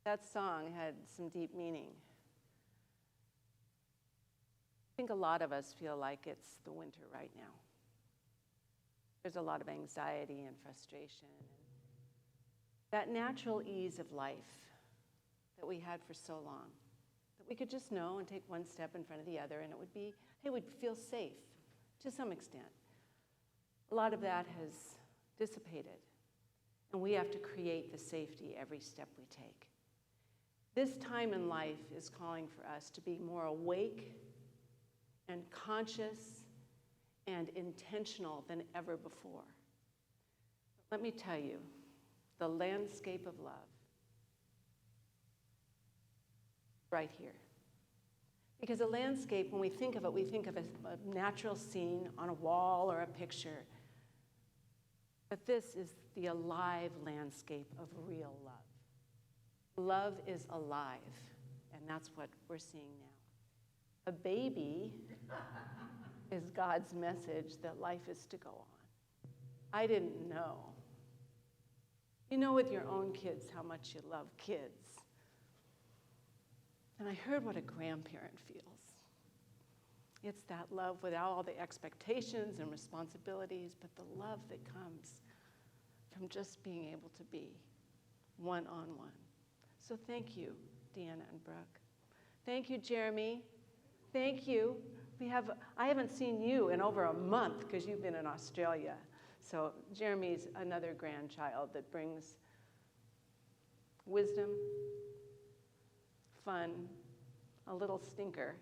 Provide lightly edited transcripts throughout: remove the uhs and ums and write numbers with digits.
That song had some deep meaning. I think a lot of us feel like it's the winter right now. There's a lot of anxiety and frustration. That natural ease of life that we had for so long, that we could just know and take one step in front of the other, and it would feel safe to some extent. A lot of that has dissipated, and we have to create the safety every step we take. This time in life is calling for us to be more awake and conscious and intentional than ever before. Let me tell you, the landscape of love, right here. Because a landscape, when we think of it, we think of a natural scene on a wall or a picture. But this is the alive landscape of real love. Love is alive, and that's what we're seeing now. A baby is God's message that life is to go on. I didn't know. You know with your own kids how much you love kids. And I heard what a grandparent feels. It's that love without all the expectations and responsibilities, but the love that comes from just being able to be one-on-one. So thank you, Deanna and Brooke. Thank you, Jeremy. Thank you. I haven't seen you in over a month because you've been in Australia. So Jeremy's another grandchild that brings wisdom, fun, a little stinker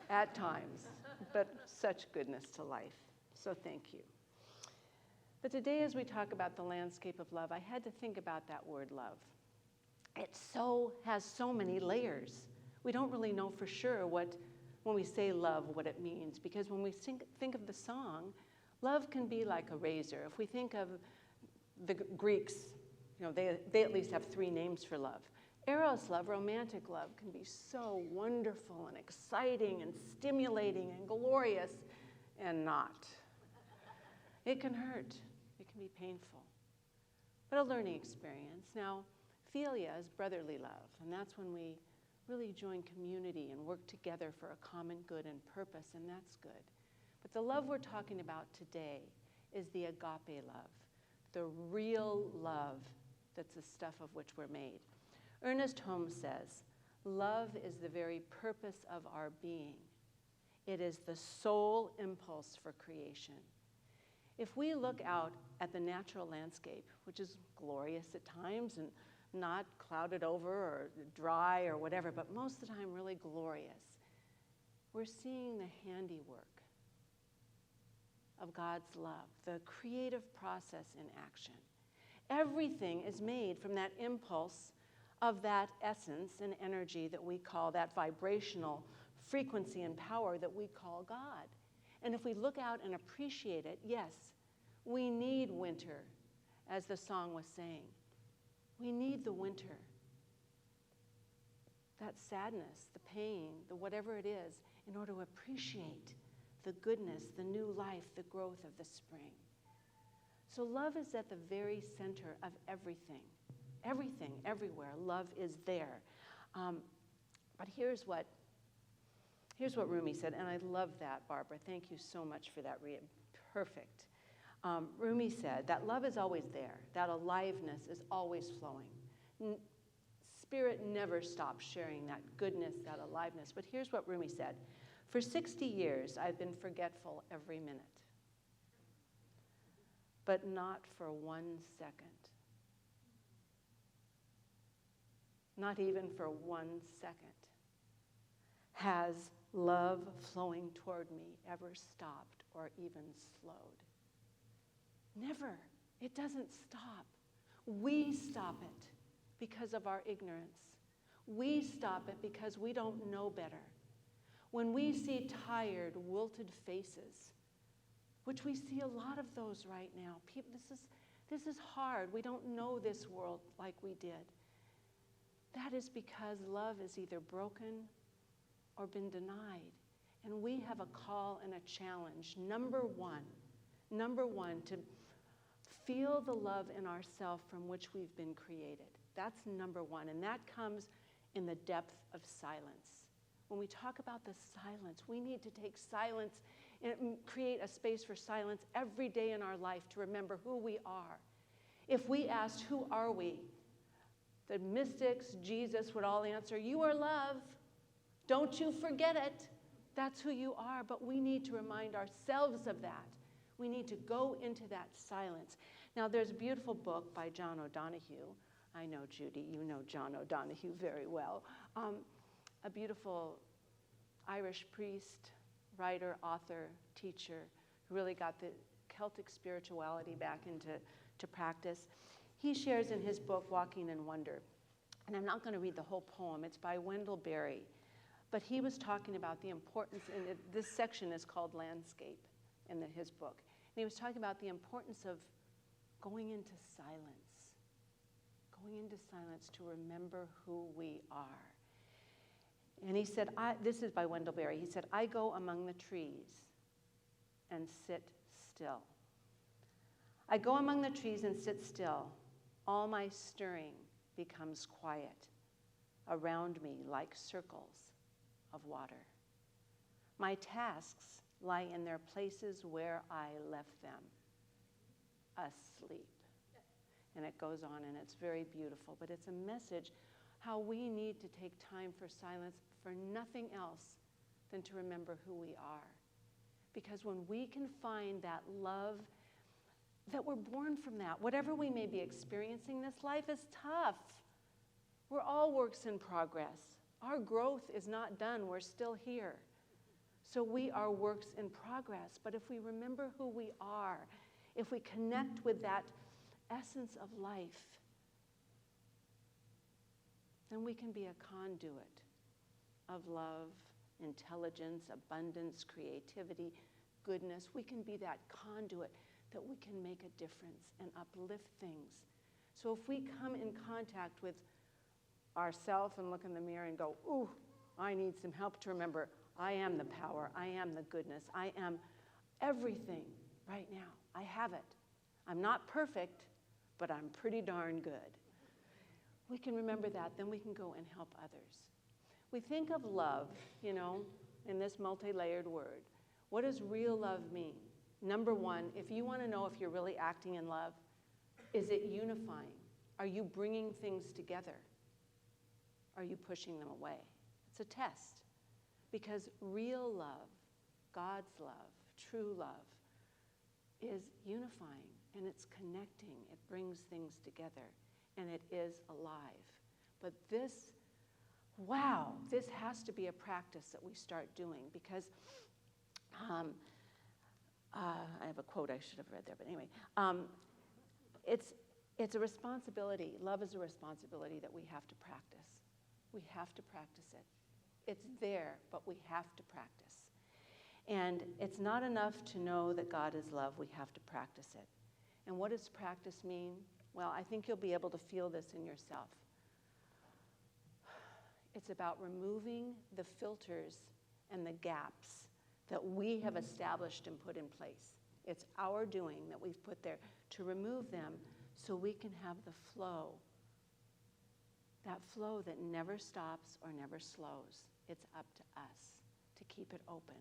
at times, but such goodness to life. So thank you. But today, as we talk about the landscape of love, I had to think about that word love. It has so many layers. We don't really know for sure when we say love, what it means, because when we think of the song, love can be like a razor. If we think of the Greeks, they at least have 3 names for love. Eros love, romantic love, can be so wonderful and exciting and stimulating and glorious, and not. It can hurt. It can be painful, but a learning experience. Now, philia is brotherly love, and that's when we really join community and work together for a common good and purpose, and that's good. But the love we're talking about today is the agape love, the real love that's the stuff of which we're made. Ernest Holmes says, love is the very purpose of our being. It is the sole impulse for creation. If we look out at the natural landscape, which is glorious at times and not clouded over or dry or whatever, but most of the time really glorious, we're seeing the handiwork of God's love, the creative process in action. Everything is made from that impulse of that essence and energy that we call, that vibrational frequency and power that we call God. And if we look out and appreciate it, yes, we need winter, as the song was saying. We need the winter. That sadness, the pain, the whatever it is, in order to appreciate the goodness, the new life, the growth of the spring. So love is at the very center of everything. Everything, everywhere, love is there. But here's what Rumi said, and I love that, Barbara. Thank you so much for that. Perfect. Rumi said that love is always there, that aliveness is always flowing. Spirit never stops sharing that goodness, that aliveness. But here's what Rumi said. For 60 years, I've been forgetful every minute, but not for 1 second. Not even for 1 second has love flowing toward me ever stopped or even slowed. Never. It doesn't stop. We stop it because of our ignorance. We stop it because we don't know better. When we see tired, wilted faces, which we see a lot of those right now, this is hard. We don't know this world like we did. That is because love is either broken or been denied. And we have a call and a challenge. Number one, to feel the love in ourselves from which we've been created. That's number one, and that comes in the depth of silence. When we talk about the silence, we need to take silence and create a space for silence every day in our life to remember who we are. If we asked, who are we? The mystics, Jesus would all answer, you are love. Don't you forget it. That's who you are, but we need to remind ourselves of that. We need to go into that silence. Now, there's a beautiful book by John O'Donohue. I know, Judy, you know John O'Donohue very well. A beautiful Irish priest, writer, author, teacher, who really got the Celtic spirituality back into practice. He shares in his book, Walking in Wonder, and I'm not going to read the whole poem. It's by Wendell Berry. But he was talking about the importance, and this section is called Landscape in his book. And he was talking about the importance of going into silence to remember who we are. And he said, this is by Wendell Berry, he said, I go among the trees and sit still. I go among the trees and sit still. All my stirring becomes quiet around me like circles of water. My tasks lie in their places where I left them, asleep. And it goes on, and it's very beautiful, but it's a message how we need to take time for silence for nothing else than to remember who we are. Because when we can find that love, that we're born from that, whatever we may be experiencing, this life is tough. We're all works in progress. Our growth is not done. We're still here. So we are works in progress. But if we remember who we are, if we connect with that essence of life, then we can be a conduit of love, intelligence, abundance, creativity, goodness. We can be that conduit that we can make a difference and uplift things. So if we come in contact with ourselves and look in the mirror and go, ooh, I need some help to remember I am the power, I am the goodness, I am everything right now. I have it. I'm not perfect, but I'm pretty darn good. We can remember that, then we can go and help others. We think of love, in this multi-layered word. What does real love mean? Number one, if you want to know if you're really acting in love, is it unifying? Are you bringing things together? Are you pushing them away? It's a test. Because real love, God's love, true love, is unifying, and it's connecting. It brings things together, and it is alive. But this has to be a practice that we start doing, because I have a quote I should have read there, but anyway. It's a responsibility. Love is a responsibility that we have to practice. We have to practice it. It's there, but we have to practice. And it's not enough to know that God is love. We have to practice it. And what does practice mean? Well, I think you'll be able to feel this in yourself. It's about removing the filters and the gaps that we have established and put in place. It's our doing that we've put there to remove them so we can have the flow. That flow that never stops or never slows. It's up to us to keep it open.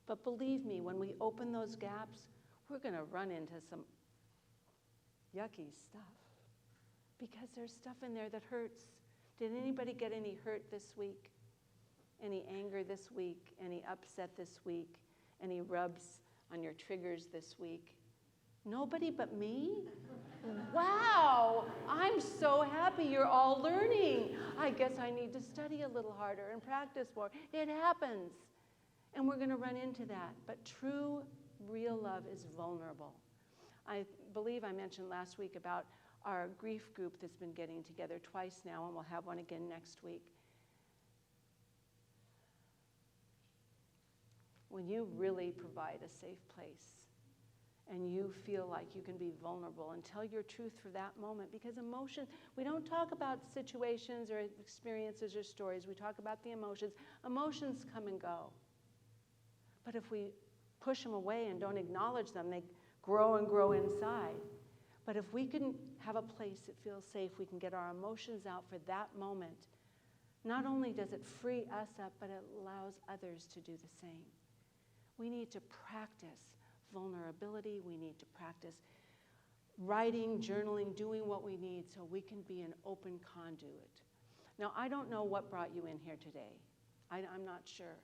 But believe me, when we open those gaps, we're going to run into some yucky stuff. Because there's stuff in there that hurts. Did anybody get any hurt this week? Any anger this week? Any upset this week? Any rubs on your triggers this week? Nobody but me? Wow, I'm so happy you're all learning. I guess I need to study a little harder and practice more. It happens. And we're going to run into that. But true, real love is vulnerable. I believe I mentioned last week about our grief group that's been getting together twice now, and we'll have one again next week. When you really provide a safe place and you feel like you can be vulnerable and tell your truth for that moment, because emotion, we don't talk about situations or experiences or stories, we talk about the emotions. Emotions come and go. But if we push them away and don't acknowledge them, they grow and grow inside. But if we can have a place that feels safe, we can get our emotions out for that moment, not only does it free us up, but it allows others to do the same. We need to practice vulnerability. We need to practice writing, journaling, doing what we need so we can be an open conduit. Now, I don't know what brought you in here today. I'm not sure.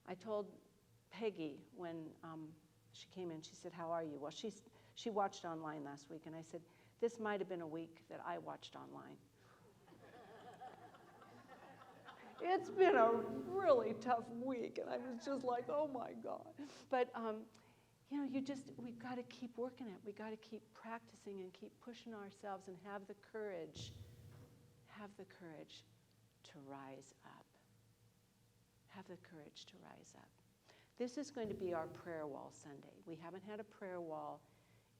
I told Peggy when she came in, she said, "How are you?" Well, she watched online last week, and I said, this might have been a week that I watched online. It's been a really tough week, and I was just like, oh my God. But, we've got to keep working it. We've got to keep practicing and keep pushing ourselves and have the courage to rise up. Have the courage to rise up. This is going to be our prayer wall Sunday. We haven't had a prayer wall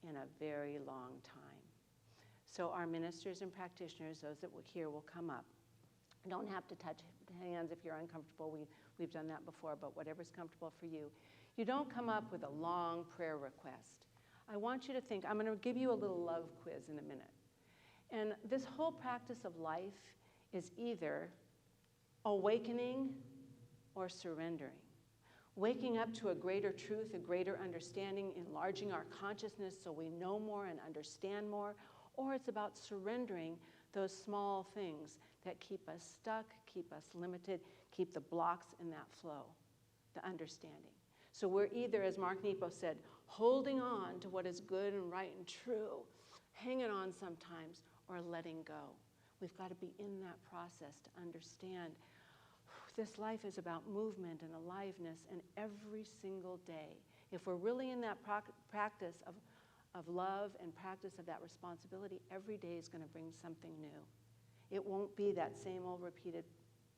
in a very long time. So our ministers and practitioners, those that were here, will come up. You don't have to touch hands if you're uncomfortable. We've done that before, but whatever's comfortable for you. You don't come up with a long prayer request. I want you to think, I'm going to give you a little love quiz in a minute. And this whole practice of life is either awakening or surrendering. Waking up to a greater truth, a greater understanding, enlarging our consciousness so we know more and understand more, or it's about surrendering those small things that keep us stuck, keep us limited, keep the blocks in that flow, the understanding. So we're either, as Mark Nepo said, holding on to what is good and right and true, hanging on sometimes, or letting go. We've got to be in that process to understand this life is about movement and aliveness, and every single day, if we're really in that practice of love and practice of that responsibility, every day is going to bring something new. It won't be that same old repeated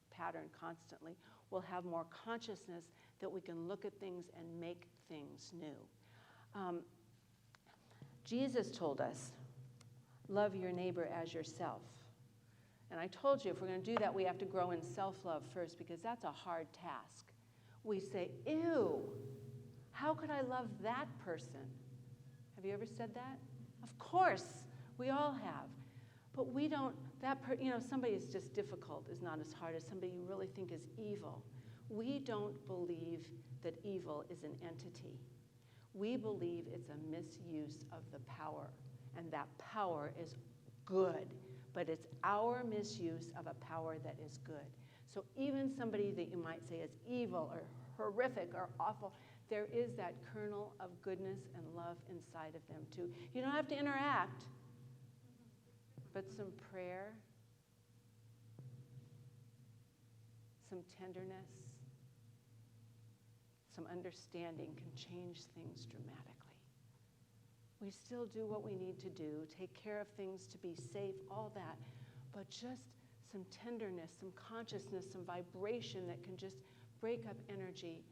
pattern constantly. We'll have more consciousness that we can look at things and make things new. Jesus told us, love your neighbor as yourself. And I told you, if we're going to do that, we have to grow in self-love first, because that's a hard task. We say, ew, how could I love that person? Have you ever said that? Of course, we all have. But we don't, somebody is just difficult is not as hard as somebody you really think is evil. We don't believe that evil is an entity. We believe it's a misuse of the power, and that power is good. But it's our misuse of a power that is good. So even somebody that you might say is evil or horrific or awful, there is that kernel of goodness and love inside of them too. You don't have to interact, but some prayer, some tenderness, some understanding can change things dramatically. We still do what we need to do, take care of things to be safe, all that, but just some tenderness, some consciousness, some vibration that can just break up energy.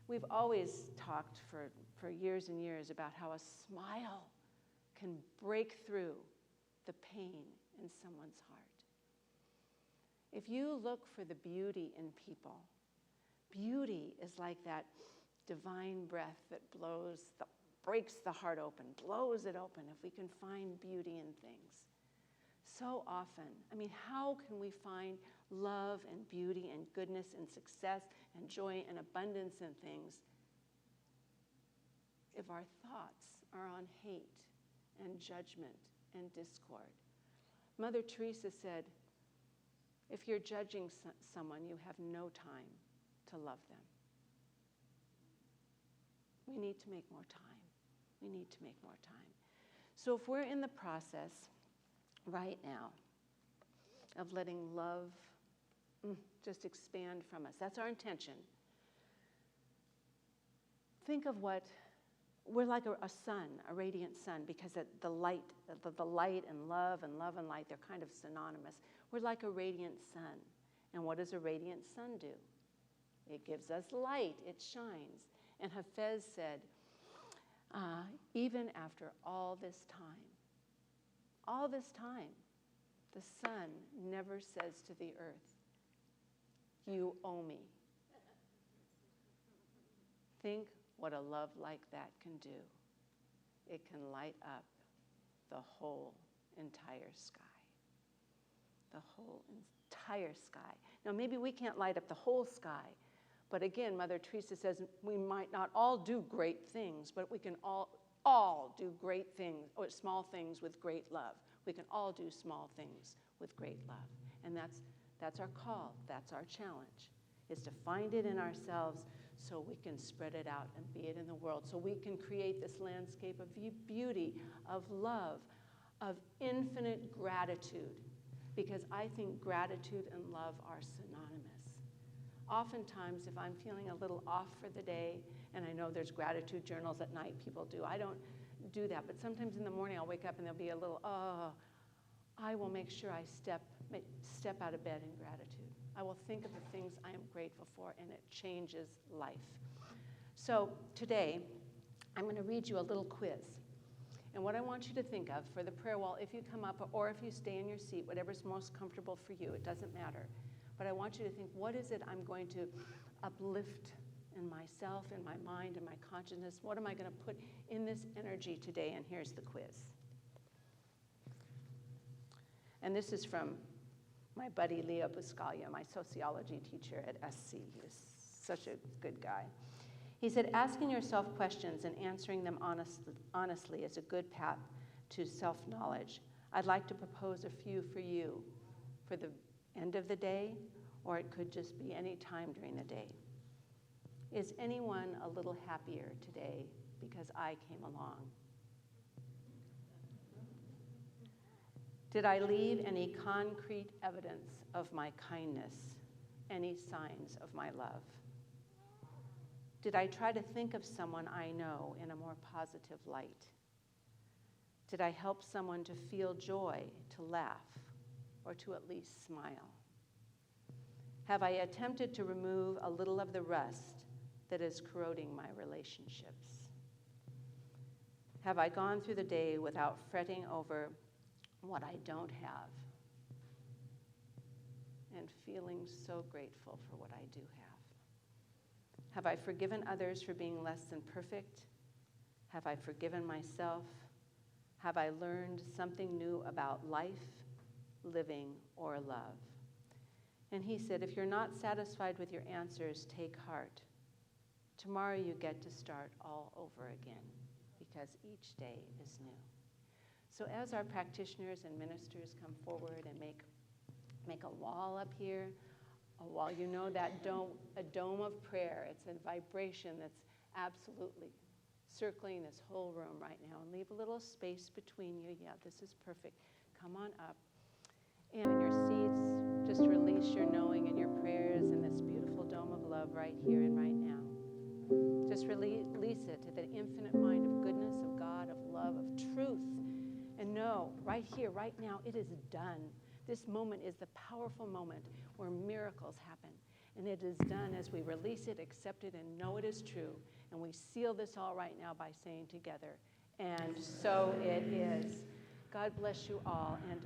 We've always talked for years and years about how a smile can break through the pain in someone's heart. If you look for the beauty in people, beauty is like that divine breath that breaks the heart open, blows it open, if we can find beauty in things. So often, how can we find love and beauty and goodness and success and joy and abundance in things if our thoughts are on hate and judgment and discord? Mother Teresa said, if you're judging someone, you have no time to love them. We need to make more time. We need to make more time. So if we're in the process right now of letting love just expand from us, that's our intention. Think of we're like a sun, a radiant sun, because the light and love and light, they're kind of synonymous. We're like a radiant sun. And what does a radiant sun do? It gives us light, it shines. And Hafez said, even after all this time, the sun never says to the earth, you owe me. Think what a love like that can do. It can light up the whole entire sky. The whole entire sky. Now, maybe we can't light up the whole sky, but again, Mother Teresa says we might not all do great things, but we can all do great things, or small things with great love. We can all do small things with great love. And that's our call, that's our challenge, is to find it in ourselves so we can spread it out and be it in the world, so we can create this landscape of beauty, of love, of infinite gratitude, because I think gratitude and love are synonymous. Oftentimes, if I'm feeling a little off for the day, and I know there's gratitude journals at night, people do. I don't do that, but sometimes in the morning I'll wake up and there'll be a little, I will make sure I step out of bed in gratitude. I will think of the things I am grateful for, and it changes life. So today, I'm going to read you a little quiz. And what I want you to think of for the prayer wall, if you come up or if you stay in your seat, whatever's most comfortable for you, it doesn't matter. But I want you to think, what is it I'm going to uplift in myself, in my mind, in my consciousness? What am I going to put in this energy today? And here's the quiz. And this is from my buddy Leo Buscaglia, my sociology teacher at SC. He was such a good guy. He said, asking yourself questions and answering them honestly is a good path to self-knowledge. I'd like to propose a few for you for the end of the day, or it could just be any time during the day. Is anyone a little happier today because I came along? Did I leave any concrete evidence of my kindness, any signs of my love? Did I try to think of someone I know in a more positive light? Did I help someone to feel joy, to laugh, or to at least smile? Have I attempted to remove a little of the rust that is corroding my relationships? Have I gone through the day without fretting over what I don't have and feeling so grateful for what I do have? Have I forgiven others for being less than perfect? Have I forgiven myself? Have I learned something new about life, living, or love? And he said, if you're not satisfied with your answers, take heart. Tomorrow you get to start all over again, because each day is new. So as our practitioners and ministers come forward and make a wall up here, a wall, you know that dome, a dome of prayer. It's a vibration that's absolutely circling this whole room right now. And leave a little space between you. Yeah, this is perfect. Come on up. And in your seats, just release your knowing and your prayers in this beautiful dome of love right here and right now. Just release it to the infinite mind of goodness, of God, of love, of truth. And know, right here, right now, it is done. This moment is the powerful moment where miracles happen. And it is done as we release it, accept it, and know it is true. And we seal this all right now by saying together, and so it is. God bless you all. And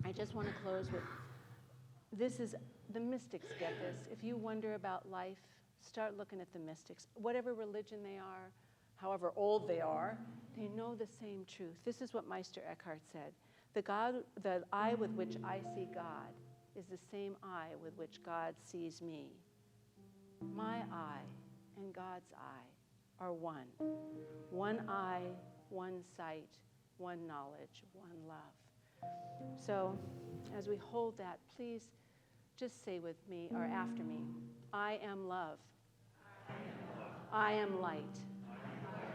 I just want to close with, this is, the mystics get this. If you wonder about life, start looking at the mystics. Whatever religion they are, however old they are, they know the same truth. This is what Meister Eckhart said. The eye with which I see God is the same eye with which God sees me. My eye and God's eye are one. One eye, one sight, one knowledge, one love. So as we hold that, please just say with me or after me, I am love. I am light.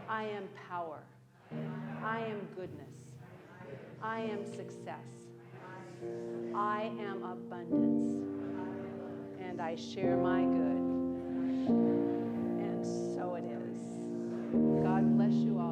I am power. I am goodness. I am success. I am abundance. And I share my good. And so it is. God bless you all.